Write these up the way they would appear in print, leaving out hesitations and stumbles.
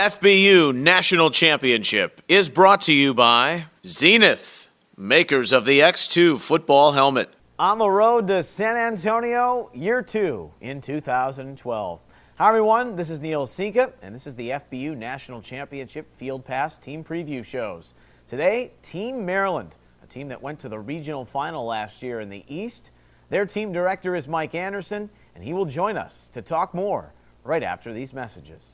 FBU National Championship is brought to you by Zenith, makers of the X2 football helmet. On the road to San Antonio, year 2 in 2012. Hi everyone, this is Neil Sika, and this is the FBU National Championship Field Pass Team Preview Shows. Today, Team Maryland, a team that went to the regional final last year in the East. Their team director is Mike Anderson, and he will join us to talk more right after these messages.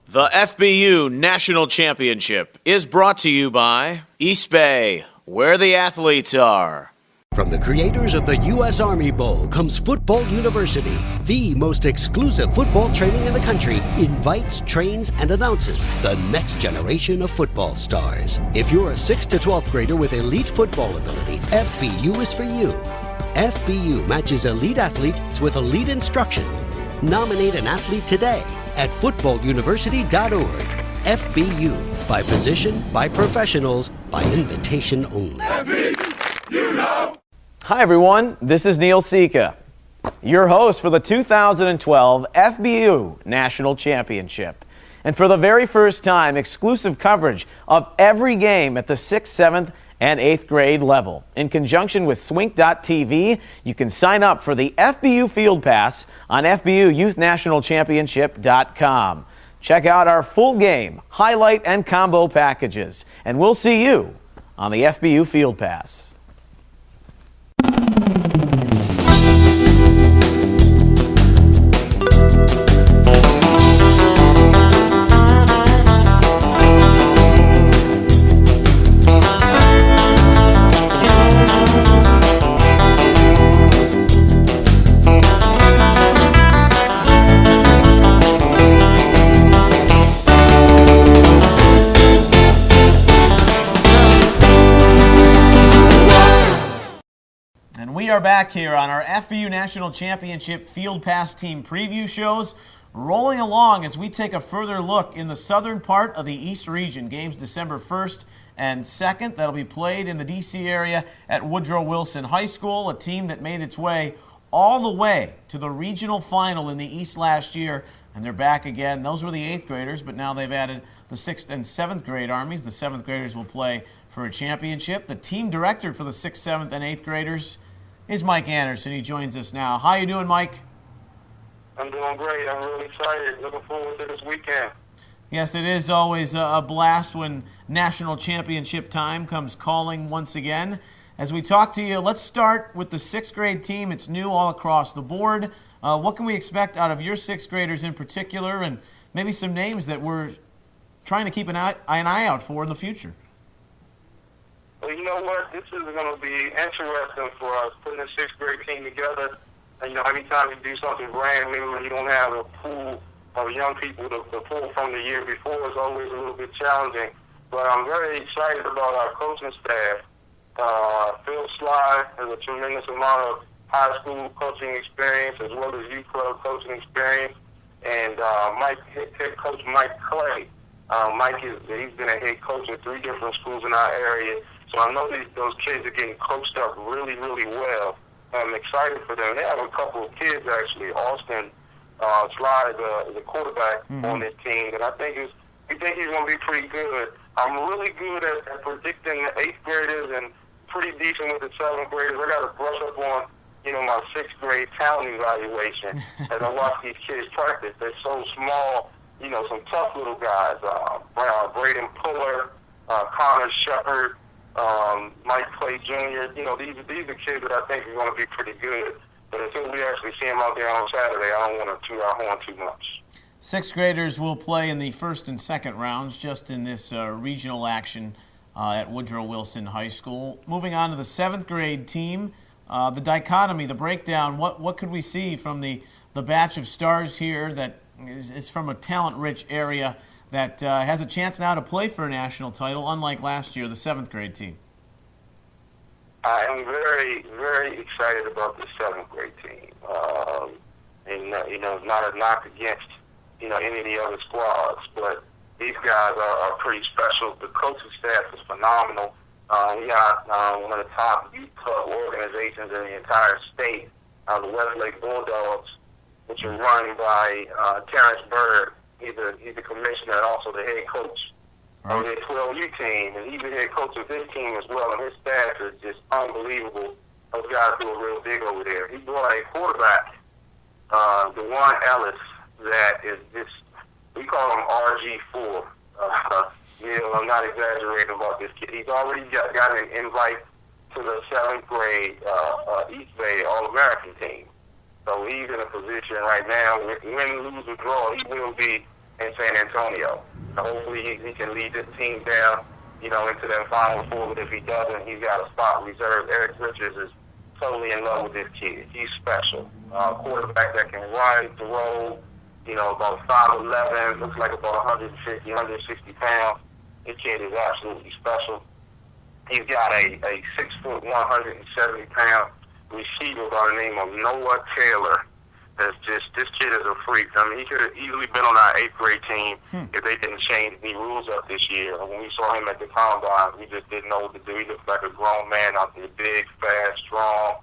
The FBU National Championship is brought to you by East Bay, where the athletes are. From the creators of the U.S. Army Bowl comes Football University, the most exclusive football training in the country, invites, trains, and announces the next generation of football stars. If you're a 6th to 12th grader with elite football ability, FBU is for you. FBU matches elite athletes with elite instruction. Nominate an athlete today at footballuniversity.org. FBU, by position, by professionals, by invitation only. You know. Hi everyone, this is Neil Sika, your host for the 2012 FBU National Championship. And for the very first time, exclusive coverage of every game at the 6th, 7th, and 8th grade level. In conjunction with Swink.tv, you can sign up for the FBU Field Pass on FBUYouthNationalChampionship.com. Check out our full game, highlight, and combo packages. And we'll see you on the FBU Field Pass. We are back here on our FBU National Championship Field Pass Team Preview Shows, rolling along as we take a further look in the southern part of the East region. Games December 1st and 2nd. That'll be played in the D.C. area at Woodrow Wilson High School, a team that made its way all the way to the regional final in the East last year, and they're back again. Those were the 8th graders, but now they've added the 6th and 7th grade armies. The 7th graders will play for a championship. The team director for the 6th, 7th, and 8th graders is Mike Anderson. He joins us now. How you doing, Mike? I'm doing great. I'm really excited. Looking forward to this weekend. Yes, it is always a blast when national championship time comes calling once again. As we talk to you, let's start with the 6th grade team. It's new all across the board. What can we expect out of your 6th graders in particular, and maybe some names that we're trying to keep an eye out for in the future? Well, you know what? This is going to be interesting for us, putting a 6th grade team together. And, every time you do something brand new and you don't have a pool of young people to pull from the year before, it's always a little bit challenging. But I'm very excited about our coaching staff. Phil Sly has a tremendous amount of high school coaching experience as well as youth club coaching experience. And head coach Mike Clay. He's been a head coach at 3 different schools in our area. So I know those kids are getting coached up really, really well. I'm excited for them. They have a couple of kids, actually. Austin Sly is a quarterback on this team, and we think he's going to be pretty good. I'm really good at predicting the 8th graders and pretty decent with the 7th graders. I got to brush up on, my 6th grade talent evaluation as I watch these kids practice. They're so small, some tough little guys. Braden Puller, Connor Shepard, Mike Clay Jr. These are kids that I think are going to be pretty good. But until we actually see them out there on Saturday, I don't want to toot our horn too much. 6th graders will play in the 1st and 2nd rounds just in this regional action at Woodrow Wilson High School. Moving on to the 7th grade team, the dichotomy, the breakdown, what could we see from the batch of stars here that is from a talent-rich area that has a chance now to play for a national title, unlike last year, the 7th grade team? I am very, very excited about the 7th grade team. Not a knock against, any of the other squads, but these guys are pretty special. The coaching staff is phenomenal. We got one of the top youth club organizations in the entire state, the Westlake Bulldogs, which are run by Terrence Bird, He's the commissioner and also the head coach of the 12U team, and he's the head coach of this team as well. And his staff is just unbelievable. Those guys do a real dig over there. He brought a quarterback, DeJuan Ellis, that is just, we call him RG4. I'm not exaggerating about this kid. He's already got an invite to the 7th grade East Bay All-American team. So he's in a position right now, win, lose, or draw, he will be in San Antonio. So hopefully he can lead this team down, into that Final Four. But if he doesn't, he's got a spot reserved. Eric Richards is totally in love with this kid. He's special. Quarterback that can run the road, about 5'11", looks like about 150, 160 pounds. This kid is absolutely special. He's got a 6 foot, 170 pound receiver by the name of Noah Taylor. This kid is a freak. I mean, he could have easily been on our 8th grade team if they didn't change any rules up this year. And when we saw him at the combine, we just didn't know what to do. He looked like a grown man out there, big, fast, strong.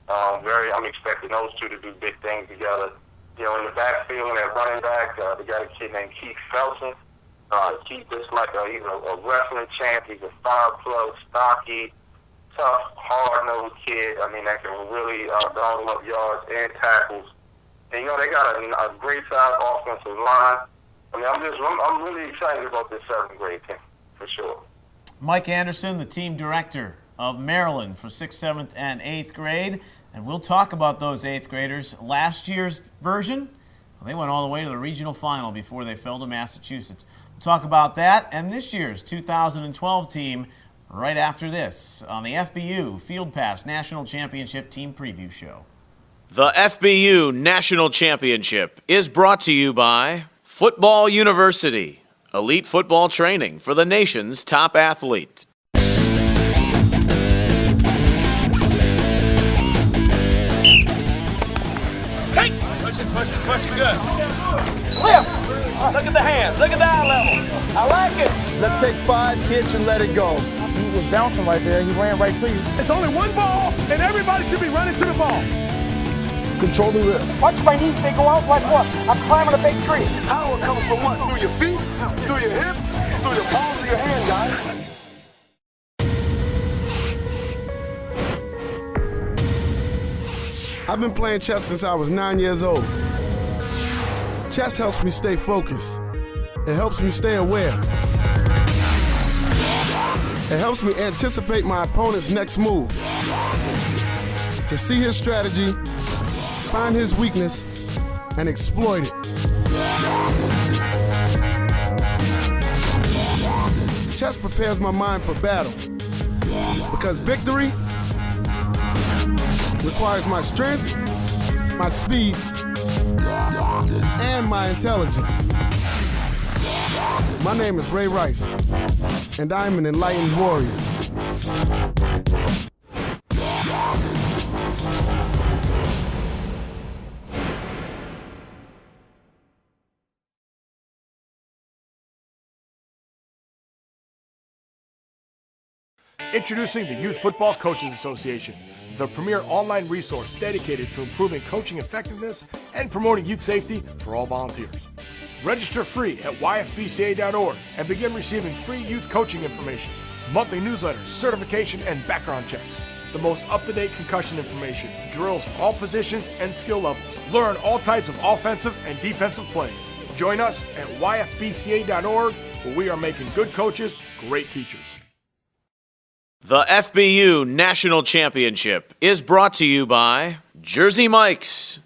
I'm expecting those two to do big things together. In the backfield and at running back, they got a kid named Keith Felton. Keith is like he's a wrestling champ. He's a fireplug, stocky, tough, hard-nosed kid. I mean, that can really gobble up yards and tackles. And, they got a great size offensive line. I mean, I'm really excited about this 7th grade team, for sure. Mike Anderson, the team director of Maryland for 6th, 7th, and 8th grade. And we'll talk about those 8th graders. Last year's version, they went all the way to the regional final before they fell to Massachusetts. We'll talk about that and this year's 2012 team right after this on the FBU Field Pass National Championship Team Preview Show. The FBU National Championship is brought to you by Football University, elite football training for the nation's top athlete. Push it good. Lift. Look at the hands. Look at the eye level. I like it. Let's take 5 hits and let it go. He was bouncing right there. He ran right to you. It's only one ball, and everybody should be running to the ball. Control the wrist. Watch my knees. They go out like what? I'm climbing a big tree. Power comes from what? Through your feet, through your hips, through your palms of your hand, guys. I've been playing chess since I was 9 years old. Chess helps me stay focused. It helps me stay aware. It helps me anticipate my opponent's next move. To see his strategy, find his weakness, and exploit it. Chess prepares my mind for battle. Because victory requires my strength, my speed, and my intelligence. My name is Ray Rice, and I am an enlightened warrior. Introducing the Youth Football Coaches Association, the premier online resource dedicated to improving coaching effectiveness and promoting youth safety for all volunteers. Register free at yfbca.org and begin receiving free youth coaching information, monthly newsletters, certification, and background checks. The most up-to-date concussion information, drills for all positions and skill levels. Learn all types of offensive and defensive plays. Join us at yfbca.org, where we are making good coaches great teachers. The FBU National Championship is brought to you by Jersey Mike's.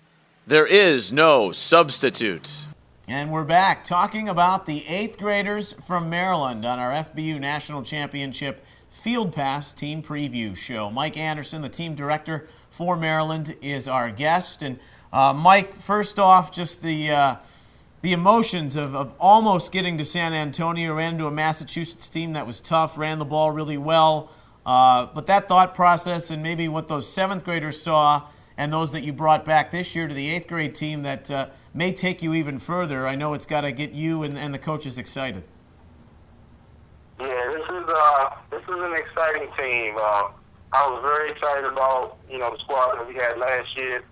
There is no substitute. And we're back talking about the 8th graders from Maryland on our FBU National Championship Field Pass Team Preview Show. Mike Anderson, the team director for Maryland, is our guest. And Mike, first off, just the emotions of almost getting to San Antonio, ran into a Massachusetts team that was tough, ran the ball really well. But that thought process and maybe what those 7th graders saw and those that you brought back this year to the 8th grade team that may take you even further. I know it's got to get you and the coaches excited. Yeah, this is an exciting team. I was very excited about the squad that we had last year.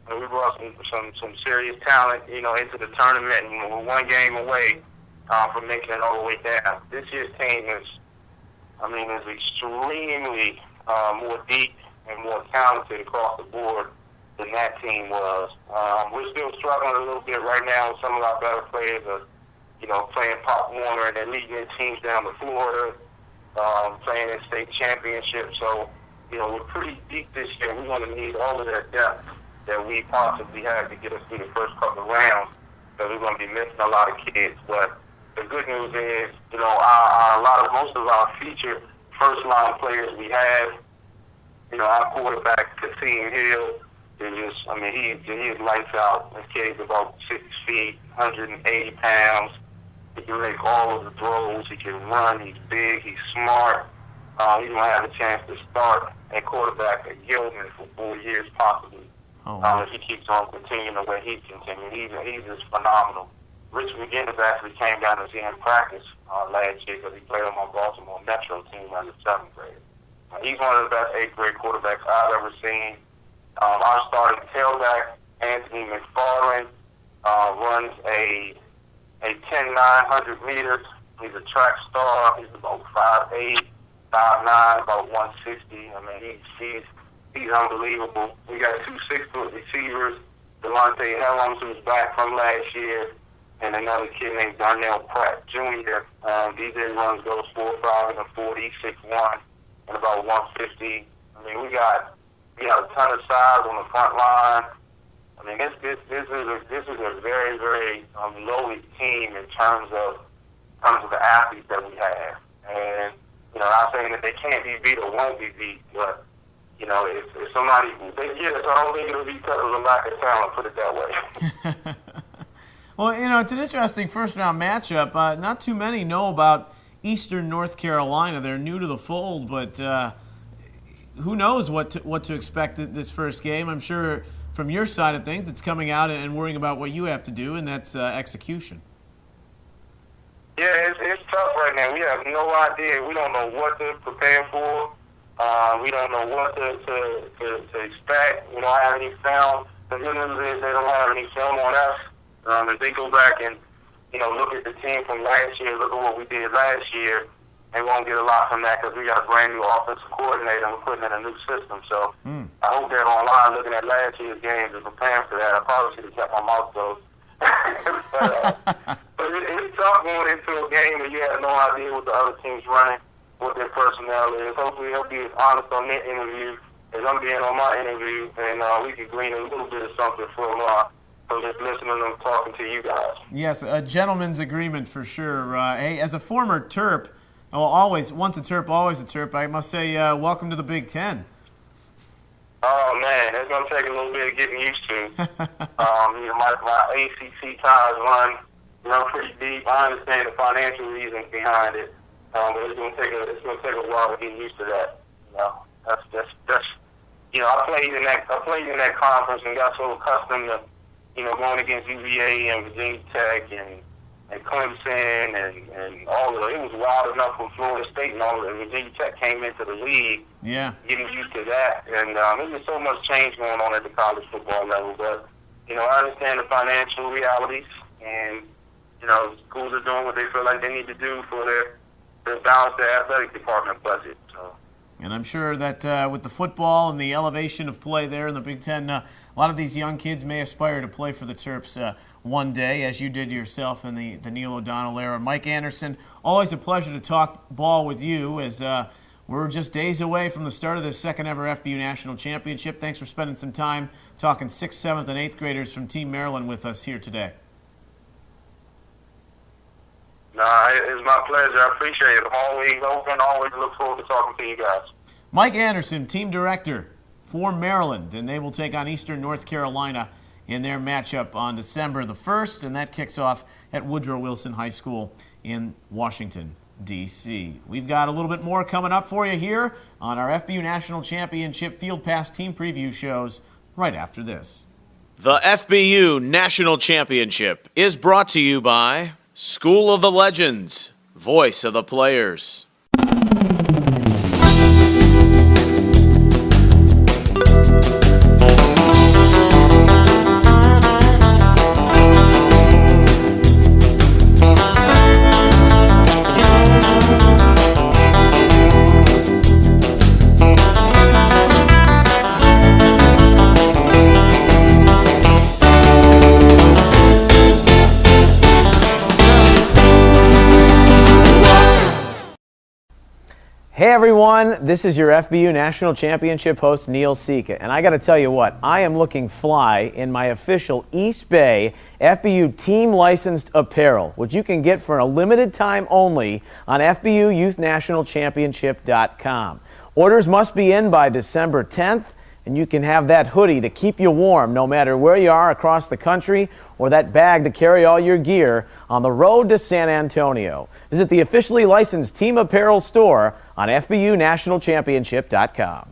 And we brought some serious talent, into the tournament, and we're one game away from making it all the way down. This year's team is extremely more deep and more talented across the board than that team was. We're still struggling a little bit right now with some of our better players playing Pop Warner, and they're leading their teams down to Florida, playing in state championships. So, we're pretty deep this year. We're going to need all of that depth that we possibly have to get us through the first couple of rounds, because we're going to be missing a lot of kids. But the good news is, most of our featured first-line players we have, our quarterback, Kasim Hill, he is lights out. This kid's about 6 feet, 180 pounds. He can make all of the throws. He can run. He's big. He's smart. He's going to have a chance to start at quarterback at Gilman for 4 years, possibly. If he keeps on continuing the way he's continuing. He's just phenomenal. Rich McGinnis actually came down to see him practice last year because he played on my Baltimore Metro team as a 7th grader. He's one of the best 8th grade quarterbacks I've ever seen. Our starting tailback, Anthony McFarland, runs a 10-900 meters. He's a track star. He's about 5'8", 5'9", about 160. He's unbelievable. We got 2 6-foot receivers, Delonte Helms, who's back from last year, and another kid named Darnell Pratt Jr. DJ runs those 4'5" and a 40, 6'1", and about 150. We got a ton of size on the front line. This is a very, very lowly team in terms of the athletes that we have. And not saying that they can't be beat or won't be beat, but if somebody they get us, I don't think it'll be because of the lack of talent. Put it that way. Well, it's an interesting first-round matchup. Not too many know about Eastern North Carolina. They're new to the fold, but who knows what to expect at this first game. I'm sure from your side of things, it's coming out and worrying about what you have to do, and that's execution. Yeah, it's tough right now. We have no idea. We don't know what to prepare for. We don't know what to expect. We don't have any film. The good news is they don't have any film on us. If they go back and look at the team from last year, look at what we did last year, they won't get a lot from that because we got a brand new offensive coordinator and we're putting in a new system. So I hope they're online looking at last year's games and preparing for that. I probably should have kept my mouth closed. But it's tough going into a game where you have no idea what the other team's running, what their personnel is. Hopefully they'll be as honest on their interview as I'm being on my interview, and we can glean a little bit of something from just listening and talking to you guys. Yes, a gentleman's agreement for sure. Hey, as a former Terp, once a Terp, always a Terp, I must say welcome to the Big Ten. Oh, man, it's going to take a little bit of getting used to. My ACC ties run pretty deep. I understand the financial reasons behind it, but it's going to take a while to get used to that. That's I played in that conference and got so accustomed to going against UVA and Virginia Tech and Clemson and all of it. It was wild enough when Florida State and all of it. Virginia Tech came into the league. Yeah. Getting used to that. And there's just so much change going on at the college football level. But, I understand the financial realities. And, schools are doing what they feel like they need to do for their balance their athletic department budget. So. And I'm sure that with the football and the elevation of play there in the Big Ten, a lot of these young kids may aspire to play for the Terps one day, as you did yourself in the Neil O'Donnell era. Mike Anderson, always a pleasure to talk ball with you as we're just days away from the start of the second ever FBU National Championship. Thanks for spending some time talking 6th, 7th, and 8th graders from Team Maryland with us here today. It's my pleasure. I appreciate it. I'm always open, always look forward to talking to you guys. Mike Anderson, team director for Maryland, and they will take on Eastern North Carolina in their matchup on December the 1st, and that kicks off at Woodrow Wilson High School in Washington, D.C. We've got a little bit more coming up for you here on our FBU National Championship Field Pass Team Preview shows right after this. The FBU National Championship is brought to you by School of the Legends, voice of the players. Hey everyone, this is your FBU National Championship host Neil Sika, and I got to tell you what, I am looking fly in my official East Bay FBU team licensed apparel, which you can get for a limited time only on FBUYouthNationalChampionship.com. Orders must be in by December 10th, and you can have that hoodie to keep you warm no matter where you are across the country, or that bag to carry all your gear on the road to San Antonio. Visit the officially licensed team apparel store on FBUNationalChampionship.com.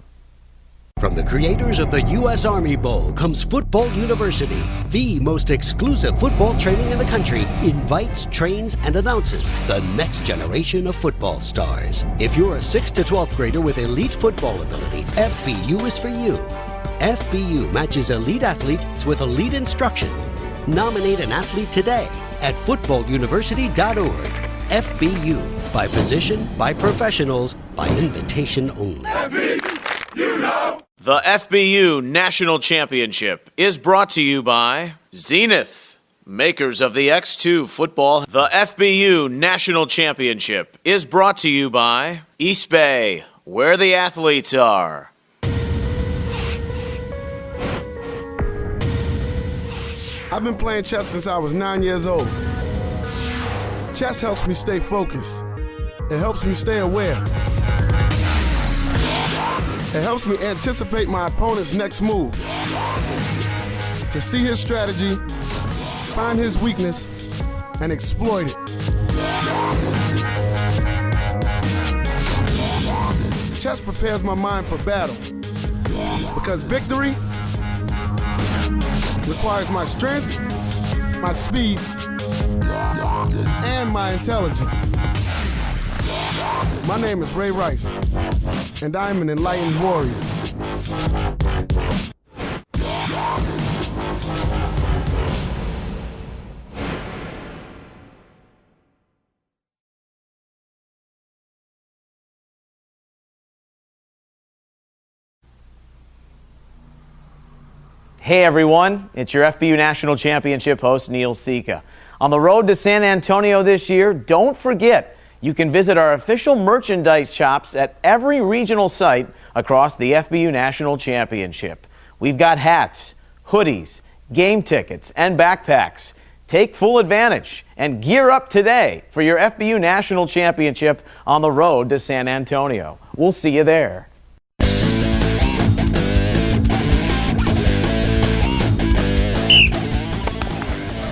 From the creators of the U.S. Army Bowl comes Football University, the most exclusive football training in the country, invites, trains, and announces the next generation of football stars. If you're a 6th to 12th grader with elite football ability, FBU is for you. FBU matches elite athletes with elite instruction. Nominate an athlete today at footballuniversity.org. FBU, by position, by professionals, by invitation only. FBU, you know. The FBU National Championship is brought to you by Zenith, makers of the X2 football. The FBU National Championship is brought to you by East Bay, where the athletes are. I've been playing chess since I was 9 years old. Chess helps me stay focused. It helps me stay aware. It helps me anticipate my opponent's next move, to see his strategy, find his weakness, and exploit it. Chess prepares my mind for battle, because victory requires my strength, my speed, and my intelligence. My name is Ray Rice, and I'm an enlightened warrior. Hey everyone, it's your FBU National Championship host Neil Sika. On the road to San Antonio this year, don't forget, you can visit our official merchandise shops at every regional site across the FBU National Championship. We've got hats, hoodies, game tickets, and backpacks. Take full advantage and gear up today for your FBU National Championship on the road to San Antonio. We'll see you there.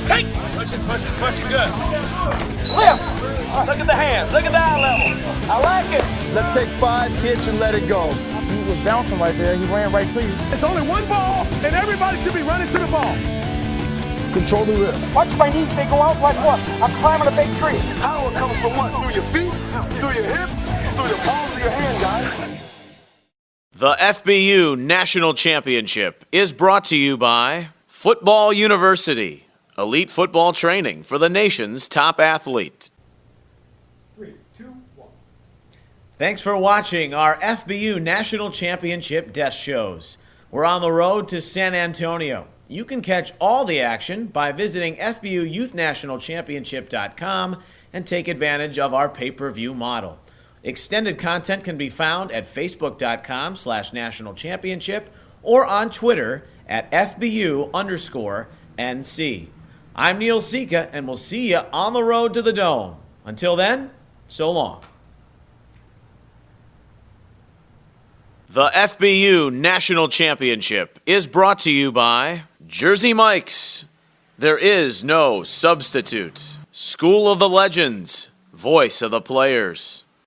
Hey! Push it good. Lift! Look at the hands, look at the eye level. I like it. Let's take 5 kicks and let it go. He was bouncing right there. He ran right to you. It's only one ball, and everybody should be running to the ball. Control the lift. Watch my knees, they go out like what? I'm climbing a big tree. Power comes from what? Through your feet, through your hips, through your palms of your hand, guys. The FBU National Championship is brought to you by Football University, elite football training for the nation's top athlete. 3, 2, 1. Thanks for watching our FBU National Championship desk shows. We're on the road to San Antonio. You can catch all the action by visiting FBUYouthNationalChampionship.com and take advantage of our pay-per-view model. Extended content can be found at Facebook.com/National Championship or on Twitter at FBU_NC. I'm Neil Sika, and we'll see you on the road to the Dome. Until then, so long. The FBU National Championship is brought to you by Jersey Mike's. There is no substitute. School of the Legends, voice of the players.